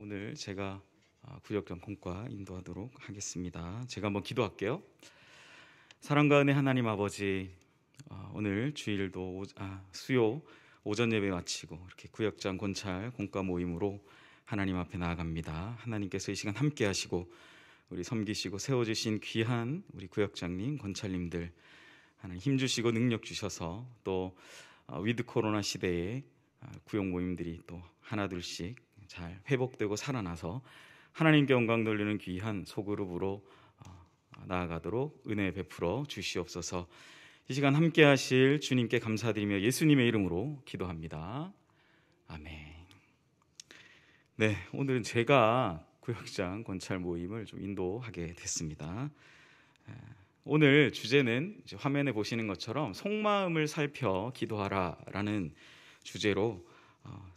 오늘 제가 구역장 공과 인도하도록 하겠습니다. 제가 한번 기도할게요. 사랑과 은혜 하나님 아버지, 오늘 주일도 수요 오전 예배 마치고 이렇게 구역장 권찰 공과 모임으로 하나님 앞에 나아갑니다. 하나님께서 이 시간 함께 하시고 우리 섬기시고 세워주신 귀한 우리 구역장님, 권찰님들 하나님 힘주시고 능력 주셔서 또 위드 코로나 시대에 구역 모임들이 또 하나둘씩 잘 회복되고 살아나서 하나님께 영광 돌리는 귀한 소그룹으로 나아가도록 은혜 베풀어 주시옵소서. 이 시간 함께 하실 주님께 감사드리며 예수님의 이름으로 기도합니다. 아멘. 네, 오늘은 제가 구역장 권찰 모임을 좀 인도하게 됐습니다. 오늘 주제는 이제 화면에 보시는 것처럼 속마음을 살펴 기도하라라는 주제로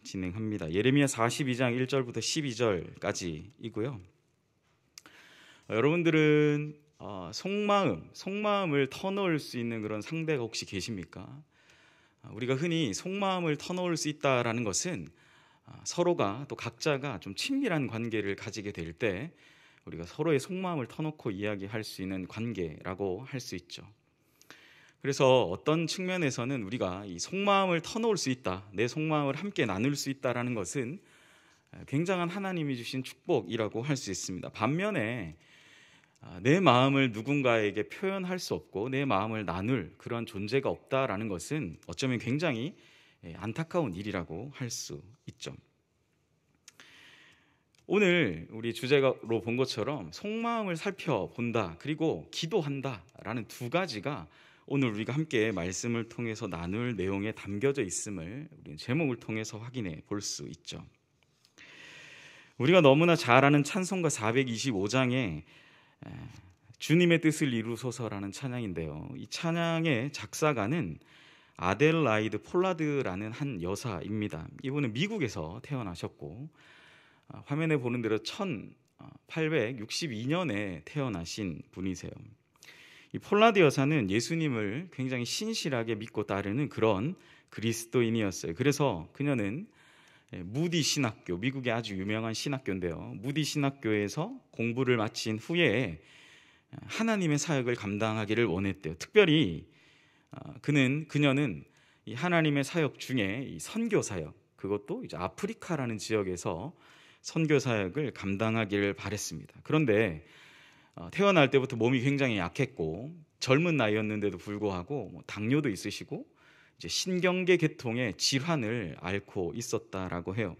진행합니다. 예레미야 42장 1절부터 12절까지이고요. 여러분들은 속마음을 터놓을 수 있는 그런 상대가 혹시 계십니까? 우리가 흔히 속마음을 터놓을 수 있다라는 것은 서로가 또 각자가 좀 친밀한 관계를 가지게 될 때 우리가 서로의 속마음을 터놓고 이야기할 수 있는 관계라고 할 수 있죠. 그래서 어떤 측면에서는 우리가 이 속마음을 터놓을 수 있다, 내 속마음을 함께 나눌 수 있다라는 것은 굉장한 하나님이 주신 축복이라고 할 수 있습니다. 반면에 내 마음을 누군가에게 표현할 수 없고 내 마음을 나눌 그런 존재가 없다라는 것은 어쩌면 굉장히 안타까운 일이라고 할 수 있죠. 오늘 우리 주제로 본 것처럼 속마음을 살펴본다 그리고 기도한다라는 두 가지가 오늘 우리가 함께 말씀을 통해서 나눌 내용에 담겨져 있음을 우리는 제목을 통해서 확인해 볼 수 있죠. 우리가 너무나 잘 아는 찬송가 425장에 주님의 뜻을 이루소서라는 찬양인데요. 이 찬양의 작사가는 아델라이드 폴라드라는 한 여사입니다. 이분은 미국에서 태어나셨고 화면에 보는 대로 1862년에 태어나신 분이세요. 이 폴라드 여사는 예수님을 굉장히 신실하게 믿고 따르는 그런 그리스도인이었어요. 그래서 그녀는 무디 신학교, 미국의 아주 유명한 신학교인데요. 무디 신학교에서 공부를 마친 후에 하나님의 사역을 감당하기를 원했대요. 특별히 그녀는 이 하나님의 사역 중에 이 선교 사역, 그것도 이제 아프리카라는 지역에서 선교 사역을 감당하기를 바랬습니다. 그런데 태어날 때부터 몸이 굉장히 약했고 젊은 나이였는데도 불구하고 당뇨도 있으시고 이제 신경계 계통의 질환을 앓고 있었다라고 해요.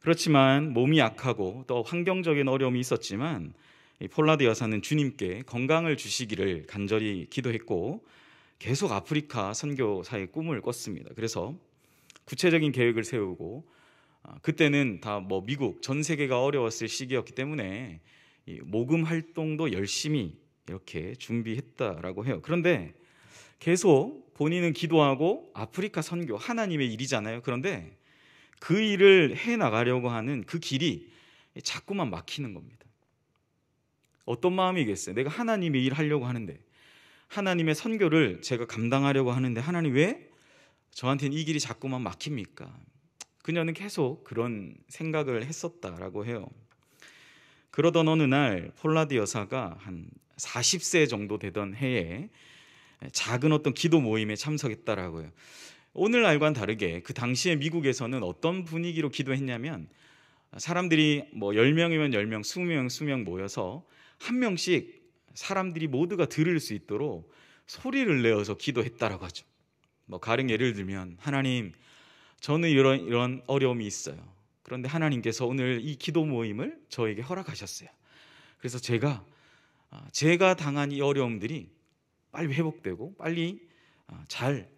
그렇지만 몸이 약하고 또 환경적인 어려움이 있었지만 이 폴라드 여사는 주님께 건강을 주시기를 간절히 기도했고 계속 아프리카 선교사의 꿈을 꿨습니다. 그래서 구체적인 계획을 세우고 그때는 다 미국 전 세계가 어려웠을 시기였기 때문에 이 모금 활동도 열심히 이렇게 준비했다라고 해요. 그런데 계속 본인은 기도하고 아프리카 선교 하나님의 일이잖아요. 그런데 그 일을 해나가려고 하는 그 길이 자꾸만 막히는 겁니다. 어떤 마음이겠어요? 내가 하나님의 일 하려고 하는데, 하나님의 선교를 제가 감당하려고 하는데 하나님 왜 저한테는 이 길이 자꾸만 막힙니까? 그녀는 계속 그런 생각을 했었다라고 해요. 그러던 어느 날 폴라드 여사가 한 40세 정도 되던 해에 작은 어떤 기도 모임에 참석했다라고요. 오늘날과는 다르게 그 당시에 미국에서는 어떤 분위기로 기도했냐면 사람들이 10명이면 10명, 20명 모여서 한 명씩 사람들이 모두가 들을 수 있도록 소리를 내어서 기도했다라고 하죠. 가령 예를 들면 하나님, 저는 이런 어려움이 있어요. 그런데 하나님께서 오늘 이 기도 모임을 저에게 허락하셨어요. 그래서 제가 당한 이 어려움들이 빨리 회복되고 빨리 잘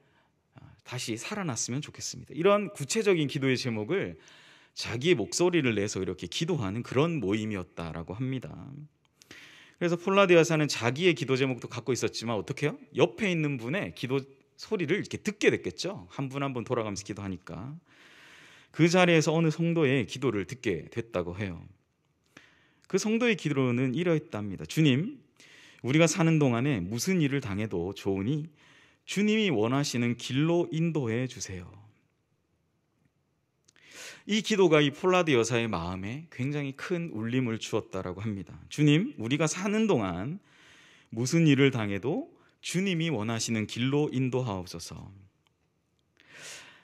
다시 살아났으면 좋겠습니다. 이런 구체적인 기도의 제목을 자기의 목소리를 내서 이렇게 기도하는 그런 모임이었다라고 합니다. 그래서 폴라드 여사는 자기의 기도 제목도 갖고 있었지만 어떻게 해요? 옆에 있는 분의 기도 소리를 이렇게 듣게 됐겠죠. 한 분 한 분 돌아가면서 기도하니까. 그 자리에서 어느 성도의 기도를 듣게 됐다고 해요. 그 성도의 기도는 이러했답니다. 주님, 우리가 사는 동안에 무슨 일을 당해도 좋으니 주님이 원하시는 길로 인도해 주세요. 이 기도가 이 폴라드 여사의 마음에 굉장히 큰 울림을 주었다라고 합니다. 주님, 우리가 사는 동안 무슨 일을 당해도 주님이 원하시는 길로 인도하옵소서.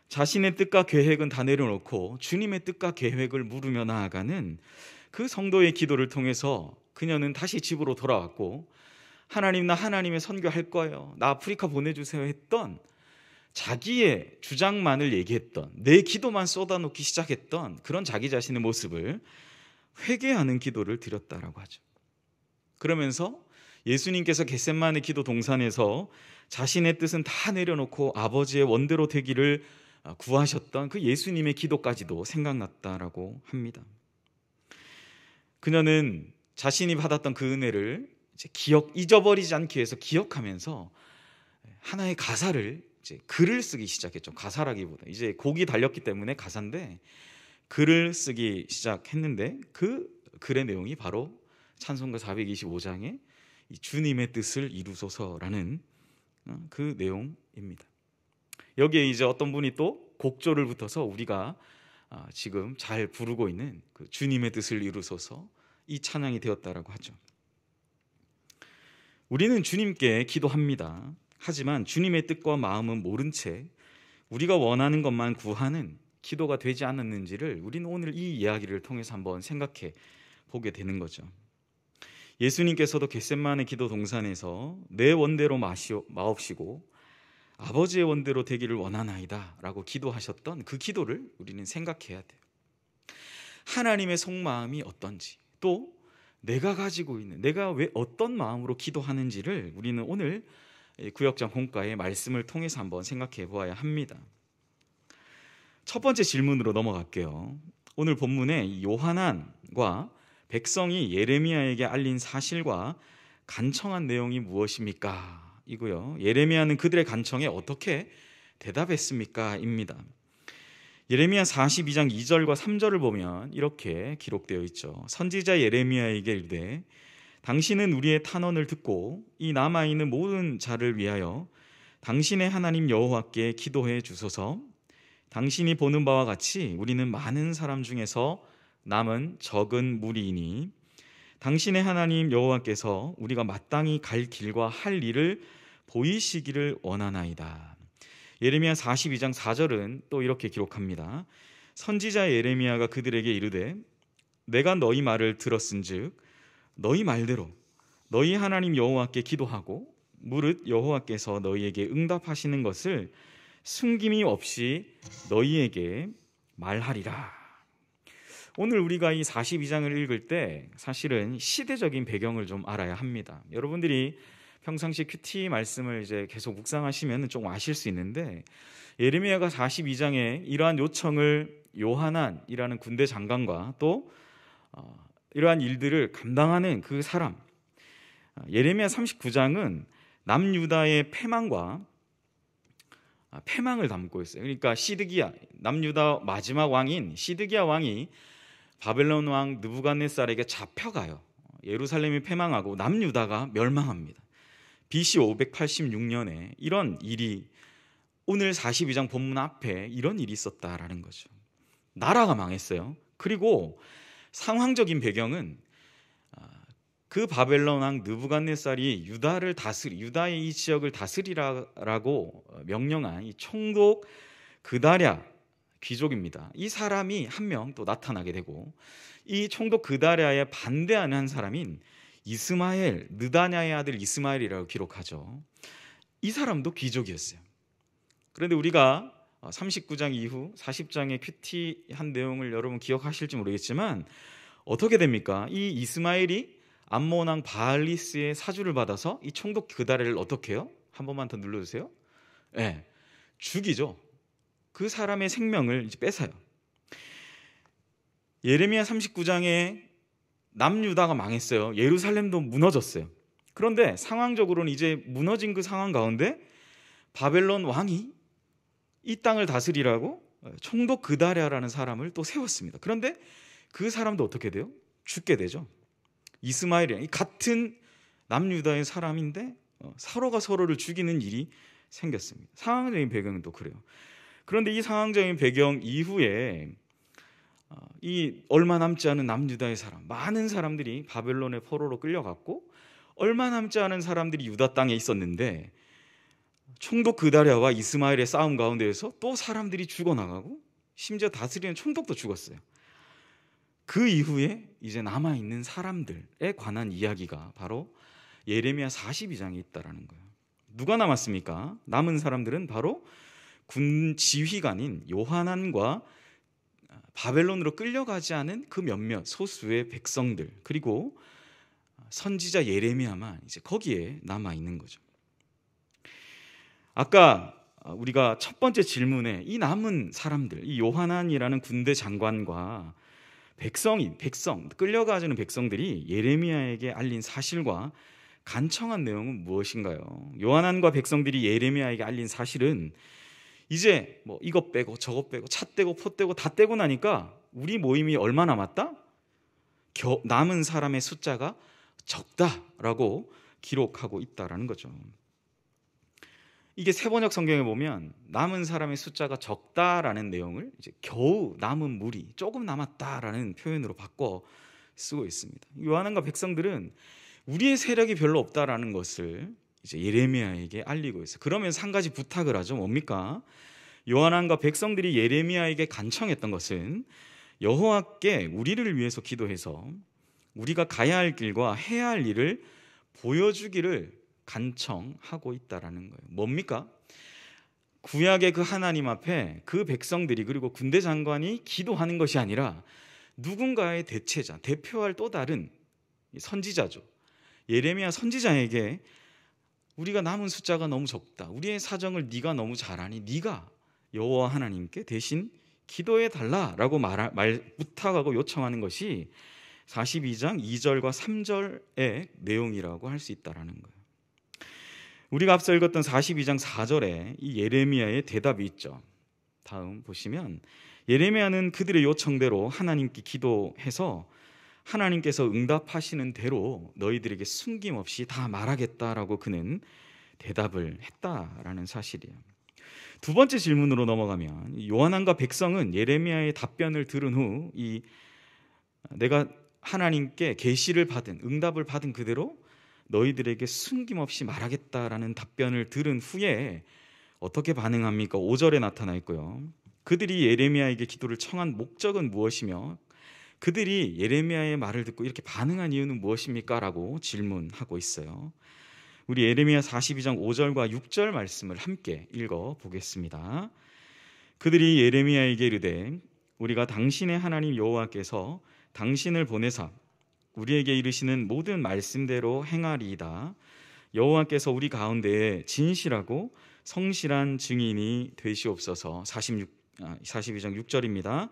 자신의 뜻과 계획은 다 내려놓고 주님의 뜻과 계획을 물으며 나아가는 그 성도의 기도를 통해서 그녀는 다시 집으로 돌아왔고, 하나님, 나 하나님의 선교할 거예요, 나 아프리카 보내주세요 했던 자기의 주장만을 얘기했던, 내 기도만 쏟아놓기 시작했던 그런 자기 자신의 모습을 회개하는 기도를 드렸다라고 하죠. 그러면서 예수님께서 겟세마네 기도 동산에서 자신의 뜻은 다 내려놓고 아버지의 원대로 되기를 구하셨던 그 예수님의 기도까지도 생각났다라고 합니다. 그녀는 자신이 받았던 그 은혜를 이제 잊어버리지 않기 위해서 기억하면서 하나의 가사를, 이제 글을 쓰기 시작했죠. 가사라기보다 이제 곡이 달렸기 때문에 가사인데, 글을 쓰기 시작했는데 그 글의 내용이 바로 찬송가 425장의 주님의 뜻을 이루소서라는 그 내용입니다. 여기에 이제 어떤 분이 또 곡조를 붙어서 우리가 지금 잘 부르고 있는 그 주님의 뜻을 이루소서, 이 찬양이 되었다라고 하죠. 우리는 주님께 기도합니다. 하지만 주님의 뜻과 마음은 모른 채 우리가 원하는 것만 구하는 기도가 되지 않았는지를 우리는 오늘 이 이야기를 통해서 한번 생각해 보게 되는 거죠. 예수님께서도 겟세마네 기도 동산에서 내 원대로 마옵시고 아버지의 원대로 되기를 원하나이다 라고 기도하셨던 그 기도를 우리는 생각해야 돼요. 하나님의 속마음이 어떤지, 또 내가 가지고 있는, 내가 왜 어떤 마음으로 기도하는지를 우리는 오늘 구역장 본가의 말씀을 통해서 한번 생각해 보아야 합니다. 첫 번째 질문으로 넘어갈게요. 오늘 본문에 요하난과 백성이 예레미야에게 알린 사실과 간청한 내용이 무엇입니까? 이고요. 예레미야는 그들의 간청에 어떻게 대답했습니까? 입니다. 예레미야 42장 2절과 3절을 보면 이렇게 기록되어 있죠. 선지자 예레미야에게 이르되 당신은 우리의 탄원을 듣고 이 남아있는 모든 자를 위하여 당신의 하나님 여호와께 기도해 주소서. 당신이 보는 바와 같이 우리는 많은 사람 중에서 남은 적은 무리이니 당신의 하나님 여호와께서 우리가 마땅히 갈 길과 할 일을 보이시기를 원하나이다. 예레미야 42장 4절은 또 이렇게 기록합니다. 선지자 예레미야가 그들에게 이르되 내가 너희 말을 들었은즉 너희 말대로 너희 하나님 여호와께 기도하고 무릇 여호와께서 너희에게 응답하시는 것을 숨김이 없이 너희에게 말하리라. 오늘 우리가 이 42장을 읽을 때 사실은 시대적인 배경을 좀 알아야 합니다. 여러분들이 평상시 큐티 말씀을 이제 계속 묵상하시면 좀 아실 수 있는데, 예레미야가 42장에 이러한 요청을 요하난이라는 군대 장관과 또 이러한 일들을 감당하는 그 사람, 예레미야 39장은 남유다의 패망을 담고 있어요. 그러니까 시드기야, 남유다 마지막 왕인 시드기야 왕이 바벨론 왕 느부갓네살에게 잡혀가요. 예루살렘이 패망하고 남유다가 멸망합니다. BC 586년에 이런 일이, 오늘 42장 본문 앞에 이런 일이 있었다라는 거죠. 나라가 망했어요. 그리고 상황적인 배경은 그 바벨론 왕 느부갓네살이 유다의 이 지역을 다스리라고 명령한 이 총독 그다랴 귀족입니다. 이 사람이 한 명 또 나타나게 되고, 이 총독 그다랴에 반대하는 한 사람인 이스마엘, 느다냐의 아들 이스마엘이라고 기록하죠. 이 사람도 귀족이었어요. 그런데 우리가 39장 이후 40장의 큐티한 내용을 여러분 기억하실지 모르겠지만 어떻게 됩니까? 이 이스마엘이 암몬 왕 바알리스의 사주를 받아서 이 총독 그다랴를 어떻게 해요? 한 번만 더 눌러주세요. 네, 죽이죠. 그 사람의 생명을 이제 뺏어요. 예레미야 39장에 남유다가 망했어요. 예루살렘도 무너졌어요. 그런데 상황적으로는 이제 무너진 그 상황 가운데 바벨론 왕이 이 땅을 다스리라고 총독 그다랴라는 사람을 또 세웠습니다. 그런데 그 사람도 어떻게 돼요? 죽게 되죠. 이스마엘이 같은 남유다의 사람인데 서로가 서로를 죽이는 일이 생겼습니다. 상황적인 배경은 또 그래요. 그런데 이 상황적인 배경 이후에 이 얼마 남지 않은 남유다의 사람, 많은 사람들이 바벨론의 포로로 끌려갔고 얼마 남지 않은 사람들이 유다 땅에 있었는데 총독 그다랴와 이스마엘의 싸움 가운데에서 또 사람들이 죽어나가고 심지어 다스리는 총독도 죽었어요. 그 이후에 이제 남아있는 사람들에 관한 이야기가 바로 예레미야 42장에 있다라는 거예요. 누가 남았습니까? 남은 사람들은 바로 군 지휘관인 요하난과 바벨론으로 끌려가지 않은 그 몇몇 소수의 백성들, 그리고 선지자 예레미야만 이제 거기에 남아 있는 거죠. 아까 우리가 첫 번째 질문에 이 남은 사람들, 이 요하난이라는 군대 장관과 백성 끌려가지는 백성들이 예레미야에게 알린 사실과 간청한 내용은 무엇인가요? 요하난과 백성들이 예레미야에게 알린 사실은 이제 뭐 이것 빼고 저것 빼고 차 떼고 포 떼고 다 떼고 나니까 우리 모임이 얼마 남았다? 남은 사람의 숫자가 적다라고 기록하고 있다라는 거죠. 이게 세번역 성경에 보면 남은 사람의 숫자가 적다라는 내용을 이제 겨우 남은 무리, 조금 남았다라는 표현으로 바꿔 쓰고 있습니다. 요한과 백성들은 우리의 세력이 별로 없다라는 것을 이제 예레미야에게 알리고 있어요. 그러면서 한 가지 부탁을 하죠. 뭡니까? 요한과 백성들이 예레미야에게 간청했던 것은 여호와께 우리를 위해서 기도해서 우리가 가야 할 길과 해야 할 일을 보여주기를 간청하고 있다라는 거예요. 뭡니까? 구약의 그 하나님 앞에 그 백성들이 그리고 군대 장관이 기도하는 것이 아니라 누군가의 대체자, 대표할 또 다른 선지자죠. 예레미야 선지자에게 우리가 남은 숫자가 너무 적다. 우리의 사정을 네가 너무 잘 아니. 네가 여호와 하나님께 대신 기도해 달라라고 부탁하고 요청하는 것이 42장 2절과 3절의 내용이라고 할 수 있다라는 거예요. 우리가 앞서 읽었던 42장 4절에 이 예레미야의 대답이 있죠. 다음 보시면 예레미야는 그들의 요청대로 하나님께 기도해서 하나님께서 응답하시는 대로 너희들에게 숨김없이 다 말하겠다라고 그는 대답을 했다라는 사실이에요. 두 번째 질문으로 넘어가면 요한과 백성은 예레미야의 답변을 들은 후 내가 하나님께 계시를 받은 응답을 받은 그대로 너희들에게 숨김없이 말하겠다라는 답변을 들은 후에 어떻게 반응합니까? 5절에 나타나 있고요. 그들이 예레미야에게 기도를 청한 목적은 무엇이며 그들이 예레미야의 말을 듣고 이렇게 반응한 이유는 무엇입니까? 라고 질문하고 있어요. 우리 예레미야 42장 5절과 6절 말씀을 함께 읽어보겠습니다. 그들이 예레미야에게 이르되 우리가 당신의 하나님 여호와께서 당신을 보내사 우리에게 이르시는 모든 말씀대로 행하리이다. 여호와께서 우리 가운데에 진실하고 성실한 증인이 되시옵소서. 42장 6절입니다.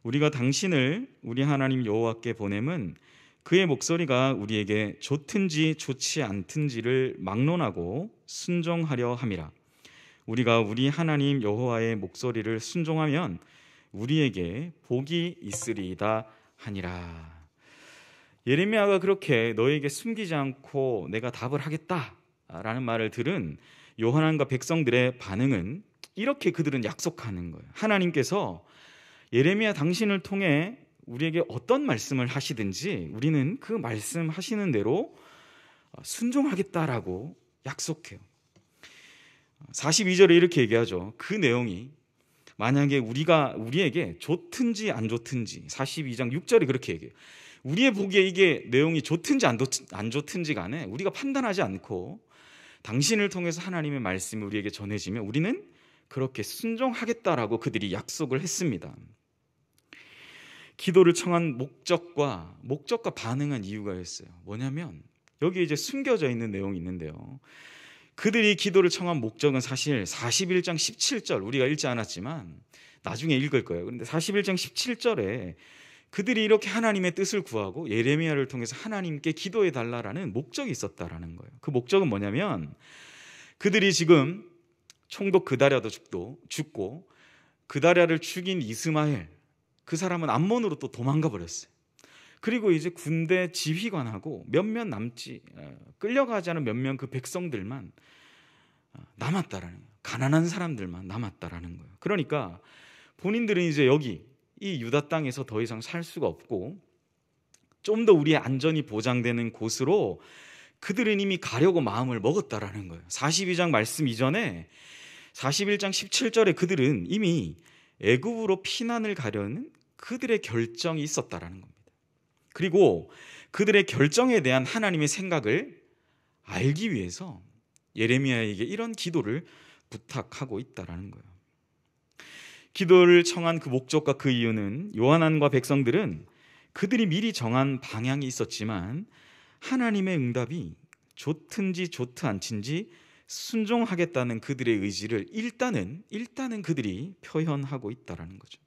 우리가 당신을 우리 하나님 여호와께 보냄은 그의 목소리가 우리에게 좋든지 좋지 않든지를 막론하고 순종하려 함이라. 우리가 우리 하나님 여호와의 목소리를 순종하면 우리에게 복이 있으리이다 하니라. 예레미야가 그렇게 너에게 숨기지 않고 내가 답을 하겠다라는 말을 들은 요한과 백성들의 반응은 이렇게 그들은 약속하는 거예요. 하나님께서 예레미야 당신을 통해 우리에게 어떤 말씀을 하시든지 우리는 그 말씀하시는 대로 순종하겠다라고 약속해요. 42절에 이렇게 얘기하죠. 그 내용이 만약에 우리에게 좋든지 안 좋든지 42장 6절에 그렇게 얘기해요. 우리의 보기에 이게 내용이 좋든지 안 좋든지 간에 우리가 판단하지 않고 당신을 통해서 하나님의 말씀이 우리에게 전해지면 우리는 그렇게 순종하겠다라고 그들이 약속을 했습니다. 기도를 청한 목적과 반응한 이유가 있어요. 뭐냐면 여기 이제 숨겨져 있는 내용이 있는데요. 그들이 기도를 청한 목적은 사실 41장 17절 우리가 읽지 않았지만 나중에 읽을 거예요. 그런데 41장 17절에 그들이 이렇게 하나님의 뜻을 구하고 예레미야를 통해서 하나님께 기도해 달라라는 목적이 있었다라는 거예요. 그 목적은 뭐냐면 그들이 지금 총독 그다랴도 죽고 그다랴를 죽인 이스마엘 그 사람은 암몬으로 또 도망가 버렸어요. 그리고 이제 군대 지휘관하고 끌려가지 않은 몇몇 그 백성들만 남았다라는 거예요. 가난한 사람들만 남았다라는 거예요. 그러니까 본인들은 이제 여기 이 유다 땅에서 더 이상 살 수가 없고 좀 더 우리의 안전이 보장되는 곳으로 그들은 이미 가려고 마음을 먹었다라는 거예요. 42장 말씀 이전에 41장 17절에 그들은 이미 애굽으로 피난을 가려는 그들의 결정이 있었다라는 겁니다. 그리고 그들의 결정에 대한 하나님의 생각을 알기 위해서 예레미야에게 이런 기도를 부탁하고 있다라는 거예요. 기도를 청한 그 목적과 그 이유는 요한안과 백성들은 그들이 미리 정한 방향이 있었지만 하나님의 응답이 좋든지 좋지 않든지 순종하겠다는 그들의 의지를 일단은 그들이 표현하고 있다라는 거죠.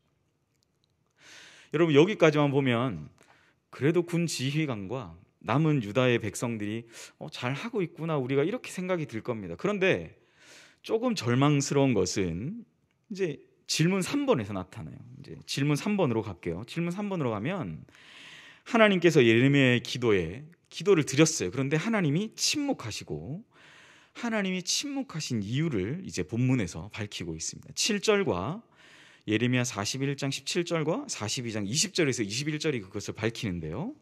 여러분, 여기까지만 보면 그래도 군 지휘관과 남은 유다의 백성들이 잘하고 있구나, 우리가 이렇게 생각이 들 겁니다. 그런데 조금 절망스러운 것은 이제 질문 3번에서 나타나요. 이제 질문 3번으로 갈게요. 질문 3번으로 가면 하나님께서 예레미야의 기도를 드렸어요. 그런데 하나님이 침묵하시고, 하나님이 침묵하신 이유를 이제 본문에서 밝히고 있습니다. 7절과 예레미야 41장 17절과 42장 20절에서 21절이 그것을 밝히는데요.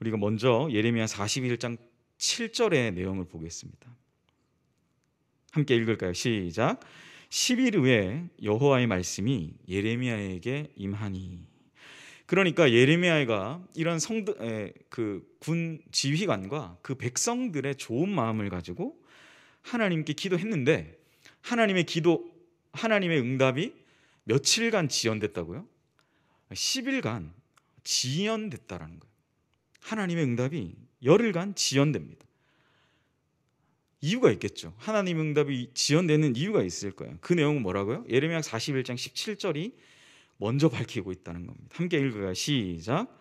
우리가 먼저 예레미야 41장 7절의 내용을 보겠습니다. 함께 읽을까요? 시작. 10일 후에 여호와의 말씀이 예레미야에게 임하니. 그러니까 예레미야가 이런 군 지휘관과 그 백성들의 좋은 마음을 가지고 하나님께 기도했는데 하나님의 응답이 며칠간 지연됐다고요? 10일간 지연됐다라는 거예요. 하나님의 응답이 열흘간 지연됩니다. 이유가 있겠죠. 하나님 응답이 지연되는 이유가 있을 거예요. 그 내용은 뭐라고요? 예레미야 41장 17절이 먼저 밝히고 있다는 겁니다. 함께 읽어요. 시작.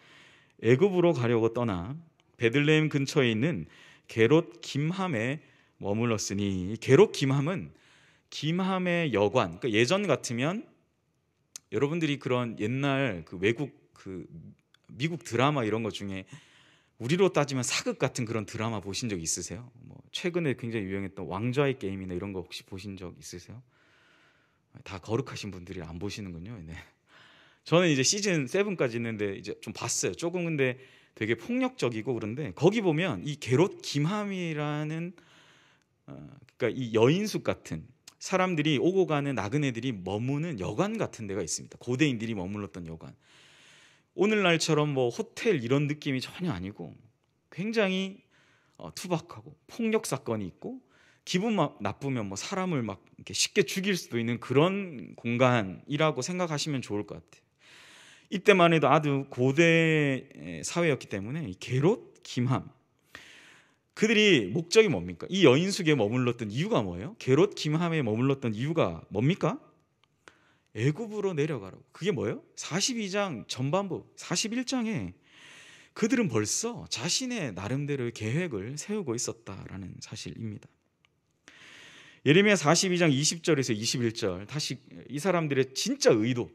애굽으로 가려고 떠나 베들레헴 근처에 있는 게롯 김함에 머물렀으니. 게롯 김함은 김함의 여관. 그러니까 예전 같으면 여러분들이 그런 옛날 그 외국 미국 드라마 이런 것 중에 우리로 따지면 사극 같은 그런 드라마 보신 적 있으세요? 최근에 굉장히 유행했던 왕좌의 게임이나 이런 거 혹시 보신 적 있으세요? 다 거룩하신 분들이 안 보시는군요. 네. 저는 이제 시즌 7까지 있는데 이제 좀 봤어요. 조금 근데 되게 폭력적이고 그런데 거기 보면 이 게롯 김함이라는 그러니까 이 여인숙 같은 사람들이 오고 가는 나그네들이 머무는 여관 같은 데가 있습니다. 고대인들이 머물렀던 여관. 오늘날처럼 뭐 호텔 이런 느낌이 전혀 아니고 굉장히 투박하고 폭력 사건이 있고 기분 나쁘면 뭐 사람을 막 이렇게 쉽게 죽일 수도 있는 그런 공간이라고 생각하시면 좋을 것 같아요. 이때만 해도 아주 고대 사회였기 때문에 이 게롯 김함, 그들이 목적이 뭡니까? 이 여인숙에 머물렀던 이유가 뭐예요? 게롯 김함에 머물렀던 이유가 뭡니까? 애굽으로 내려가라고. 그게 뭐예요? 42장 전반부 41장에 그들은 벌써 자신의 나름대로의 계획을 세우고 있었다라는 사실입니다. 예레미야 42장 20절에서 21절, 다시 이 사람들의 진짜 의도,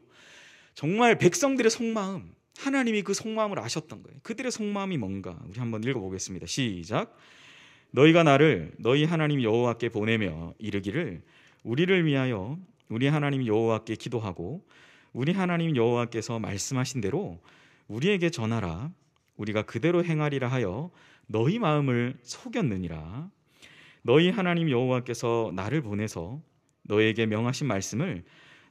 정말 백성들의 속마음, 하나님이 그 속마음을 아셨던 거예요. 그들의 속마음이 뭔가 우리 한번 읽어보겠습니다. 시작. 너희가 나를 너희 하나님 여호와께 보내며 이르기를 우리를 위하여 우리 하나님 여호와께 기도하고 우리 하나님 여호와께서 말씀하신 대로 우리에게 전하라. 우리가 그대로 행하리라 하여 너희 마음을 속였느니라. 너희 하나님 여호와께서 나를 보내서 너희에게 명하신 말씀을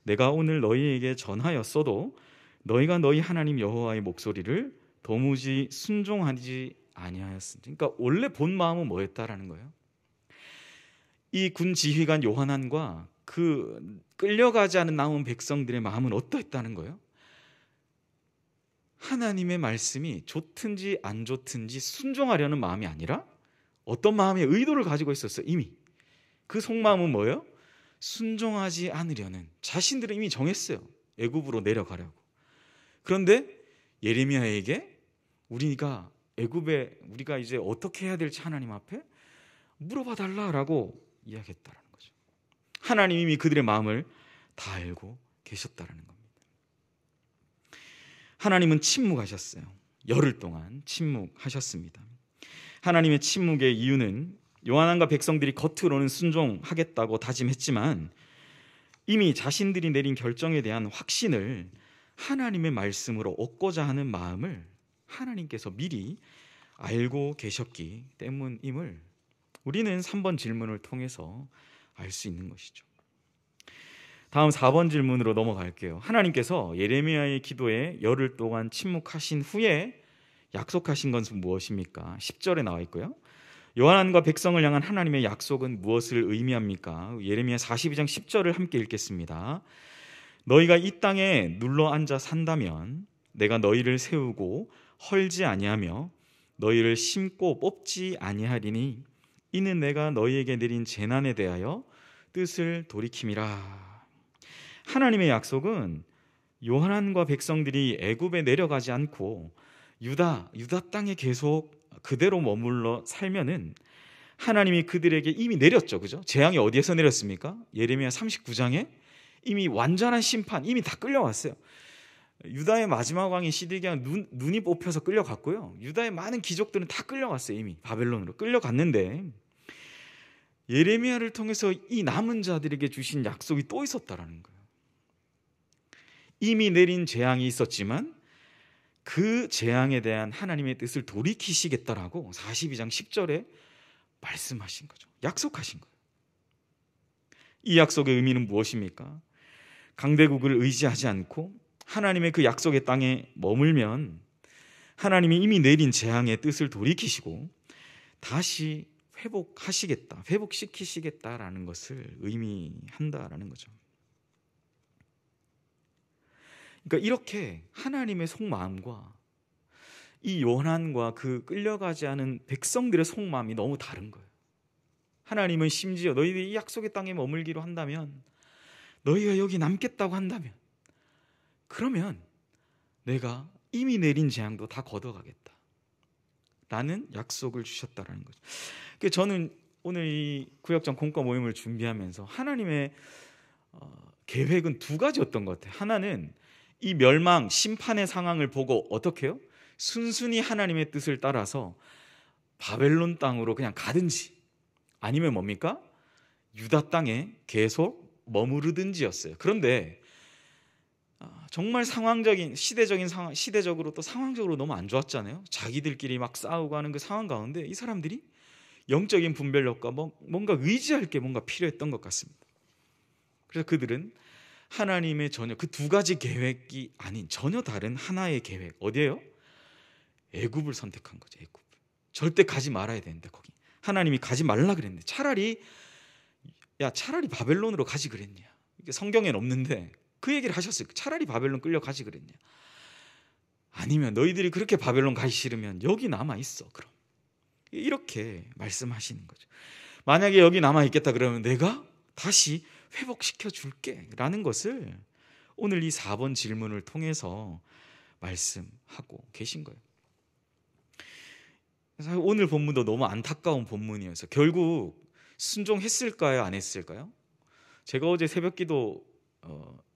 내가 오늘 너희에게 전하였어도 너희가 너희 하나님 여호와의 목소리를 도무지 순종하지 아니하였으니. 그러니까 원래 본 마음은 뭐였다라는 거예요. 이 군 지휘관 요하난과 그 끌려가지 않은 남은 백성들의 마음은 어떠했다는 거예요? 하나님의 말씀이 좋든지 안 좋든지 순종하려는 마음이 아니라 어떤 마음의 의도를 가지고 있었어요. 이미 그 속마음은 뭐예요? 순종하지 않으려는, 자신들은 이미 정했어요. 애굽으로 내려가려고. 그런데 예레미야에게 우리가 이제 어떻게 해야 될지 하나님 앞에 물어봐 달라라고 이야기했다라는 거죠. 하나님이 이미 그들의 마음을 다 알고 계셨다라는 겁니다. 하나님은 침묵하셨어요. 열흘 동안 침묵하셨습니다. 하나님의 침묵의 이유는 요한안과 백성들이 겉으로는 순종하겠다고 다짐했지만 이미 자신들이 내린 결정에 대한 확신을 하나님의 말씀으로 얻고자 하는 마음을 하나님께서 미리 알고 계셨기 때문임을 우리는 3번 질문을 통해서 알 수 있는 것이죠. 다음 4번 질문으로 넘어갈게요. 하나님께서 예레미야의 기도에 열흘 동안 침묵하신 후에 약속하신 것은 무엇입니까? 10절에 나와 있고요. 요한과 백성을 향한 하나님의 약속은 무엇을 의미합니까? 예레미야 42장 10절을 함께 읽겠습니다. 너희가 이 땅에 눌러 앉아 산다면 내가 너희를 세우고 헐지 아니하며 너희를 심고 뽑지 아니하리니 이는 내가 너희에게 내린 재난에 대하여 뜻을 돌이킴이라. 하나님의 약속은 요한과 백성들이 애굽에 내려가지 않고 유다 땅에 계속 그대로 머물러 살면은 하나님이 그들에게 이미 내렸죠. 그죠? 재앙이 어디에서 내렸습니까? 예레미야 39장에 이미 완전한 심판, 이미 다 끌려왔어요. 유다의 마지막 왕인 시드기야 눈이 뽑혀서 끌려갔고요. 유다의 많은 귀족들은 다 끌려갔어요. 이미 바벨론으로 끌려갔는데 예레미야를 통해서 이 남은 자들에게 주신 약속이 또 있었다라는 거예요. 이미 내린 재앙이 있었지만 그 재앙에 대한 하나님의 뜻을 돌이키시겠다라고 42장 10절에 말씀하신 거죠. 약속하신 거예요. 이 약속의 의미는 무엇입니까? 강대국을 의지하지 않고 하나님의 그 약속의 땅에 머물면 하나님이 이미 내린 재앙의 뜻을 돌이키시고 다시 회복시키시겠다라는 것을 의미한다라는 거죠. 그러니까 이렇게 하나님의 속마음과 이 요한과 그 끌려가지 않은 백성들의 속마음이 너무 다른 거예요. 하나님은 심지어 너희들이 이 약속의 땅에 머물기로 한다면, 너희가 여기 남겠다고 한다면, 그러면 내가 이미 내린 재앙도 다 걷어가겠다 라는 약속을 주셨다라는 거죠. 그래서 저는 오늘 이 구역장 공과 모임을 준비하면서 하나님의 계획은 두 가지였던 것 같아요. 하나는 이 멸망, 심판의 상황을 보고 어떻게 해요? 순순히 하나님의 뜻을 따라서 바벨론 땅으로 그냥 가든지 아니면 뭡니까? 유다 땅에 계속 머무르든지였어요. 그런데 정말 시대적으로 또 상황적으로 너무 안 좋았잖아요. 자기들끼리 막 싸우고 하는 그 상황 가운데 이 사람들이 영적인 분별력과 뭔가 의지할 게 뭔가 필요했던 것 같습니다. 그래서 그들은 하나님의 전혀 그 두 가지 계획이 아닌 전혀 다른 하나의 계획, 어디예요? 애굽을 선택한 거죠. 애굽. 절대 가지 말아야 되는데 거기 하나님이 가지 말라 그랬는데 차라리 바벨론으로 가지 그랬냐. 이게 성경에는 없는데 그 얘기를 하셨어요. 차라리 바벨론 끌려가지 그랬냐. 아니면 너희들이 그렇게 바벨론 가기 싫으면 여기 남아 있어. 그럼 이렇게 말씀하시는 거죠. 만약에 여기 남아 있겠다 그러면 내가 다시 회복시켜 줄게 라는 것을 오늘 이 4번 질문을 통해서 말씀하고 계신 거예요. 그래서 오늘 본문도 너무 안타까운 본문이어서 결국 순종했을까요? 안 했을까요? 제가 어제 새벽기도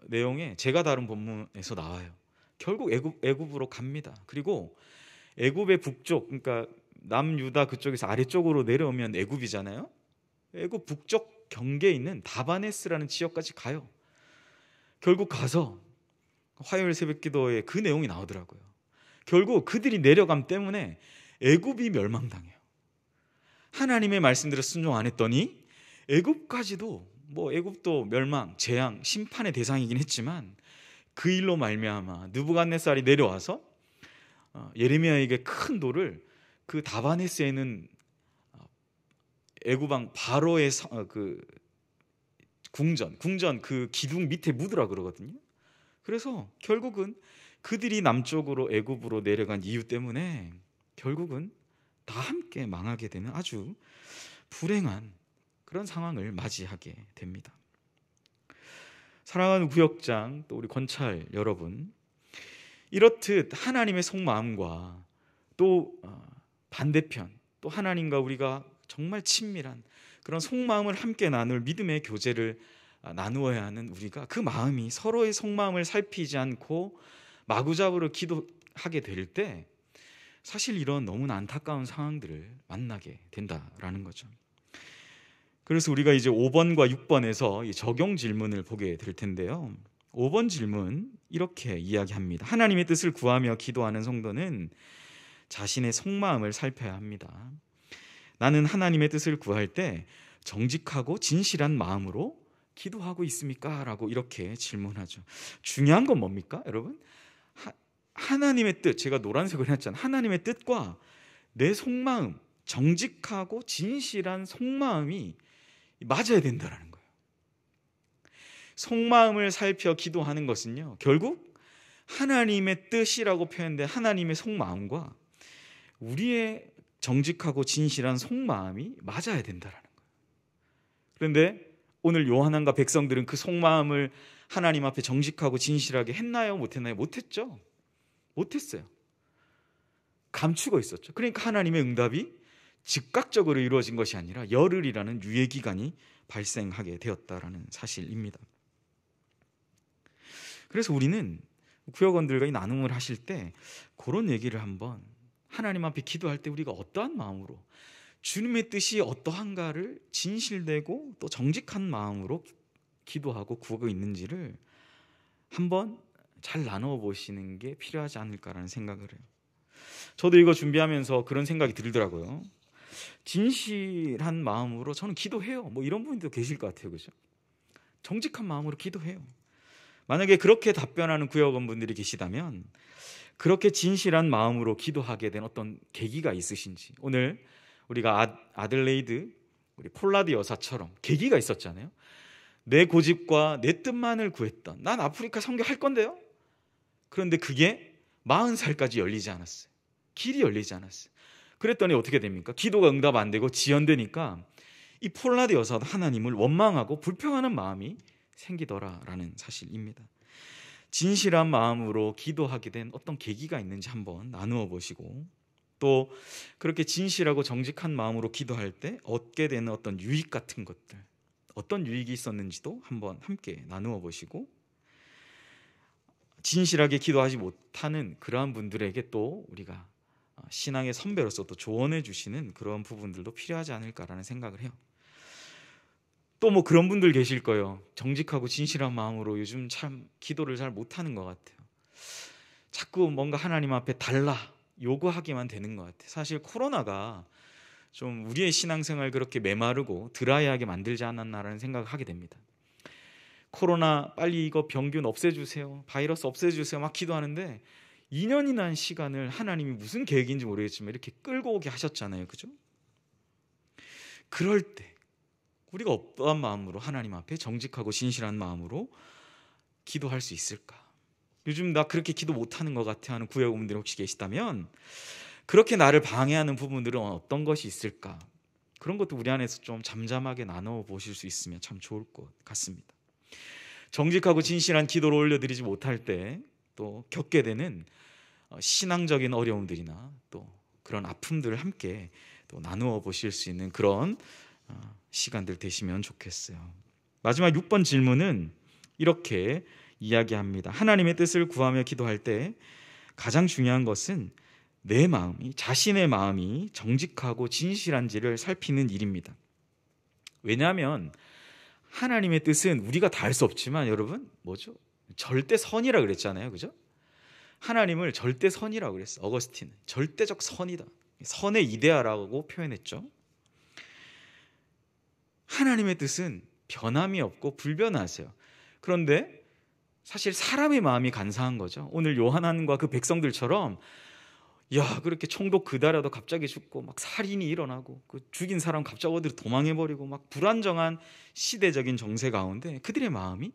내용에 제가 다룬 본문에서 나와요. 결국 애굽으로 갑니다. 그리고 애굽의 북쪽, 그러니까 남유다 그쪽에서 아래쪽으로 내려오면 애굽이잖아요. 애굽 북쪽 경계에 있는 다바네스라는 지역까지 가요. 결국 가서 화요일 새벽기도에 그 내용이 나오더라고요. 결국 그들이 내려감 때문에 애굽이 멸망당해요. 하나님의 말씀대로 순종 안 했더니 애굽까지도 애굽도 멸망, 재앙, 심판의 대상이긴 했지만 그 일로 말미암아 느부갓네살이 내려와서 예레미야에게 큰 돌을 그 다바네스에 있는 애굽왕 바로의 그 궁전 그 기둥 밑에 묻으라 그러거든요. 그래서 결국은 그들이 남쪽으로 애굽으로 내려간 이유 때문에 결국은 다 함께 망하게 되는 아주 불행한 그런 상황을 맞이하게 됩니다. 사랑하는 구역장, 또 우리 권찰 여러분, 이렇듯 하나님의 속마음과 또 반대편, 또 하나님과 우리가 정말 친밀한 그런 속마음을 함께 나눌 믿음의 교제를 나누어야 하는 우리가 그 마음이 서로의 속마음을 살피지 않고 마구잡이로 기도하게 될 때 사실 이런 너무나 안타까운 상황들을 만나게 된다라는 거죠. 그래서 우리가 이제 5번과 6번에서 이 적용 질문을 보게 될 텐데요. 5번 질문 이렇게 이야기합니다. 하나님의 뜻을 구하며 기도하는 성도는 자신의 속마음을 살펴야 합니다. 나는 하나님의 뜻을 구할 때 정직하고 진실한 마음으로 기도하고 있습니까? 라고 이렇게 질문하죠. 중요한 건 뭡니까, 여러분? 하나님의 뜻, 제가 노란색을 했잖아요. 하나님의 뜻과 내 속마음, 정직하고 진실한 속마음이 맞아야 된다는 거예요. 속마음을 살펴 기도하는 것은요, 결국 하나님의 뜻이라고 표현된 하나님의 속마음과 우리의 정직하고 진실한 속마음이 맞아야 된다는 거예요. 그런데 오늘 요한왕과 백성들은 그 속마음을 하나님 앞에 정직하고 진실하게 했나요? 못했나요? 못했죠. 못했어요. 감추고 있었죠. 그러니까 하나님의 응답이 즉각적으로 이루어진 것이 아니라 열흘이라는 유예 기간이 발생하게 되었다라는 사실입니다. 그래서 우리는 구역원들과 이 나눔을 하실 때 그런 얘기를 한번, 하나님 앞에 기도할 때 우리가 어떠한 마음으로 주님의 뜻이 어떠한가를 진실되고 또 정직한 마음으로 기도하고 구하고 있는지를 한번 잘 나눠 보시는 게 필요하지 않을까라는 생각을 해요. 저도 이거 준비하면서 그런 생각이 들더라고요. 진실한 마음으로 저는 기도해요. 뭐 이런 분도 계실 것 같아요. 그죠? 정직한 마음으로 기도해요. 만약에 그렇게 답변하는 구역원분들이 계시다면 그렇게 진실한 마음으로 기도하게 된 어떤 계기가 있으신지, 오늘 우리가 아들레이드 우리 폴라디 여사처럼 계기가 있었잖아요. 내 고집과 내 뜻만을 구했던, 난 아프리카 선교할 건데요. 그런데 그게 40살까지 열리지 않았어요. 길이 열리지 않았어요. 그랬더니 어떻게 됩니까? 기도가 응답 안 되고 지연되니까 이 폴라디 여사도 하나님을 원망하고 불평하는 마음이 생기더라라는 사실입니다. 진실한 마음으로 기도하게 된 어떤 계기가 있는지 한번 나누어 보시고, 또 그렇게 진실하고 정직한 마음으로 기도할 때 얻게 되는 어떤 유익 같은 것들, 어떤 유익이 있었는지도 한번 함께 나누어 보시고, 진실하게 기도하지 못하는 그러한 분들에게 또 우리가 신앙의 선배로서 또 조언해 주시는 그런 부분들도 필요하지 않을까라는 생각을 해요. 또 뭐 그런 분들 계실 거예요. 정직하고 진실한 마음으로 요즘 참 기도를 잘 못하는 것 같아요. 자꾸 뭔가 하나님 앞에 달라 요구하기만 되는 것 같아요. 사실 코로나가 좀 우리의 신앙생활 그렇게 메마르고 드라이하게 만들지 않았나라는 생각을 하게 됩니다. 코로나 빨리 이거 병균 없애주세요, 바이러스 없애주세요 막 기도하는데 2년이나 한 시간을 하나님이 무슨 계획인지 모르겠지만 이렇게 끌고 오게 하셨잖아요. 그죠? 그럴 때 우리가 어떠한 마음으로 하나님 앞에 정직하고 진실한 마음으로 기도할 수 있을까? 요즘 나 그렇게 기도 못하는 것 같아 하는 구역원분들이 혹시 계시다면 그렇게 나를 방해하는 부분들은 어떤 것이 있을까? 그런 것도 우리 안에서 좀 잠잠하게 나눠 보실 수 있으면 참 좋을 것 같습니다. 정직하고 진실한 기도를 올려드리지 못할 때 또 겪게 되는 신앙적인 어려움들이나 또 그런 아픔들을 함께 또 나누어 보실 수 있는 그런 시간들 되시면 좋겠어요. 마지막 6번 질문은 이렇게 이야기합니다. 하나님의 뜻을 구하며 기도할 때 가장 중요한 것은 내 마음이, 자신의 마음이 정직하고 진실한지를 살피는 일입니다. 왜냐하면 하나님의 뜻은 우리가 다 할 수 없지만 여러분 뭐죠? 절대 선이라 그랬잖아요. 그죠? 하나님을 절대 선이라고 그랬어요. 어거스틴은 절대적 선이다, 선의 이데아라고 표현했죠. 하나님의 뜻은 변함이 없고 불변하세요. 그런데 사실 사람의 마음이 간사한 거죠. 오늘 요한안과 그 백성들처럼 야 그렇게 총독 그다라도 갑자기 죽고 막 살인이 일어나고 그 죽인 사람 갑자기 어디로 도망해버리고 막 불안정한 시대적인 정세 가운데 그들의 마음이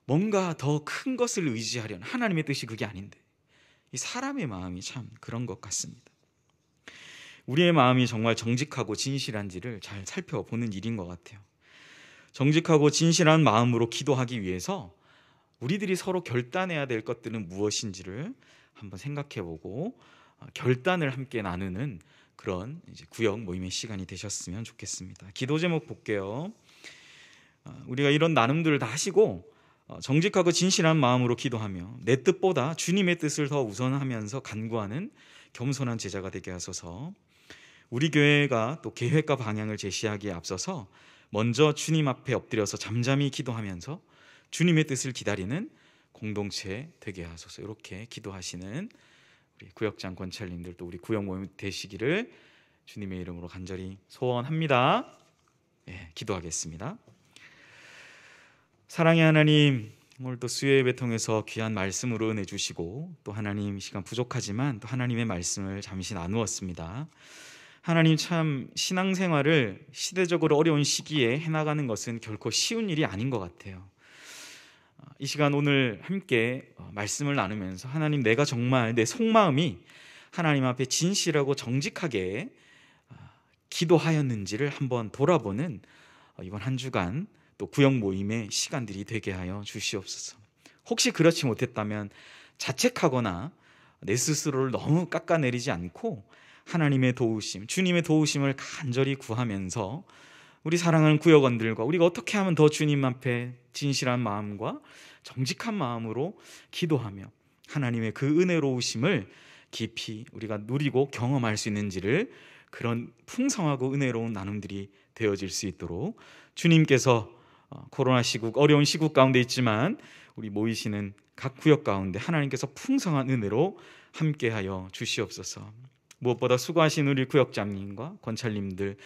뭔가 더 큰 것을 의지하려는, 하나님의 뜻이 그게 아닌데 이 사람의 마음이 참 그런 것 같습니다. 우리의 마음이 정말 정직하고 진실한지를 잘 살펴보는 일인 것 같아요. 정직하고 진실한 마음으로 기도하기 위해서 우리들이 서로 결단해야 될 것들은 무엇인지를 한번 생각해보고 결단을 함께 나누는 그런 이제 구역 모임의 시간이 되셨으면 좋겠습니다. 기도 제목 볼게요. 우리가 이런 나눔들을 다 하시고 정직하고 진실한 마음으로 기도하며 내 뜻보다 주님의 뜻을 더 우선하면서 간구하는 겸손한 제자가 되게 하소서. 우리 교회가 또 계획과 방향을 제시하기에 앞서서 먼저 주님 앞에 엎드려서 잠잠히 기도하면서 주님의 뜻을 기다리는 공동체 되게 하소서. 이렇게 기도하시는 우리 구역장 권찰님들 또 우리 구역 모임 되시기를 주님의 이름으로 간절히 소원합니다. 예, 기도하겠습니다. 사랑의 하나님, 오늘 또 수요 예배 통해서 귀한 말씀으로 은혜 주시고 또 하나님 시간 부족하지만 또 하나님의 말씀을 잠시 나누었습니다. 하나님 참 신앙생활을 시대적으로 어려운 시기에 해나가는 것은 결코 쉬운 일이 아닌 것 같아요. 이 시간 오늘 함께 말씀을 나누면서 하나님, 내가 정말 내 속마음이 하나님 앞에 진실하고 정직하게 기도하였는지를 한번 돌아보는 이번 한 주간 또 구역 모임의 시간들이 되게 하여 주시옵소서. 혹시 그렇지 못했다면 자책하거나 내 스스로를 너무 깎아내리지 않고 하나님의 도우심, 주님의 도우심을 간절히 구하면서 우리 사랑하는 구역원들과 우리가 어떻게 하면 더 주님 앞에 진실한 마음과 정직한 마음으로 기도하며 하나님의 그 은혜로우심을 깊이 우리가 누리고 경험할 수 있는지를, 그런 풍성하고 은혜로운 나눔들이 되어질 수 있도록 주님께서 코로나 시국, 어려운 시국 가운데 있지만 우리 모이시는 각 구역 가운데 하나님께서 풍성한 은혜로 함께하여 주시옵소서. 무엇보다 수고하신 우리 구역장님과 권찰님들,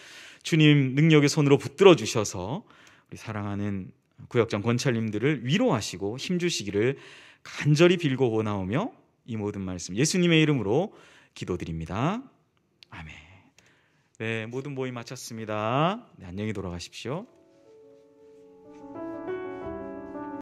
주님 능력의 손으로 붙들어 주셔서 우리 사랑하는 구역장 권찰님들을 위로하시고 힘주시기를 간절히 빌고 원하오며 이 모든 말씀 예수님의 이름으로 기도드립니다. 아멘. 네, 모든 모임 마쳤습니다. 네, 안녕히 돌아가십시오.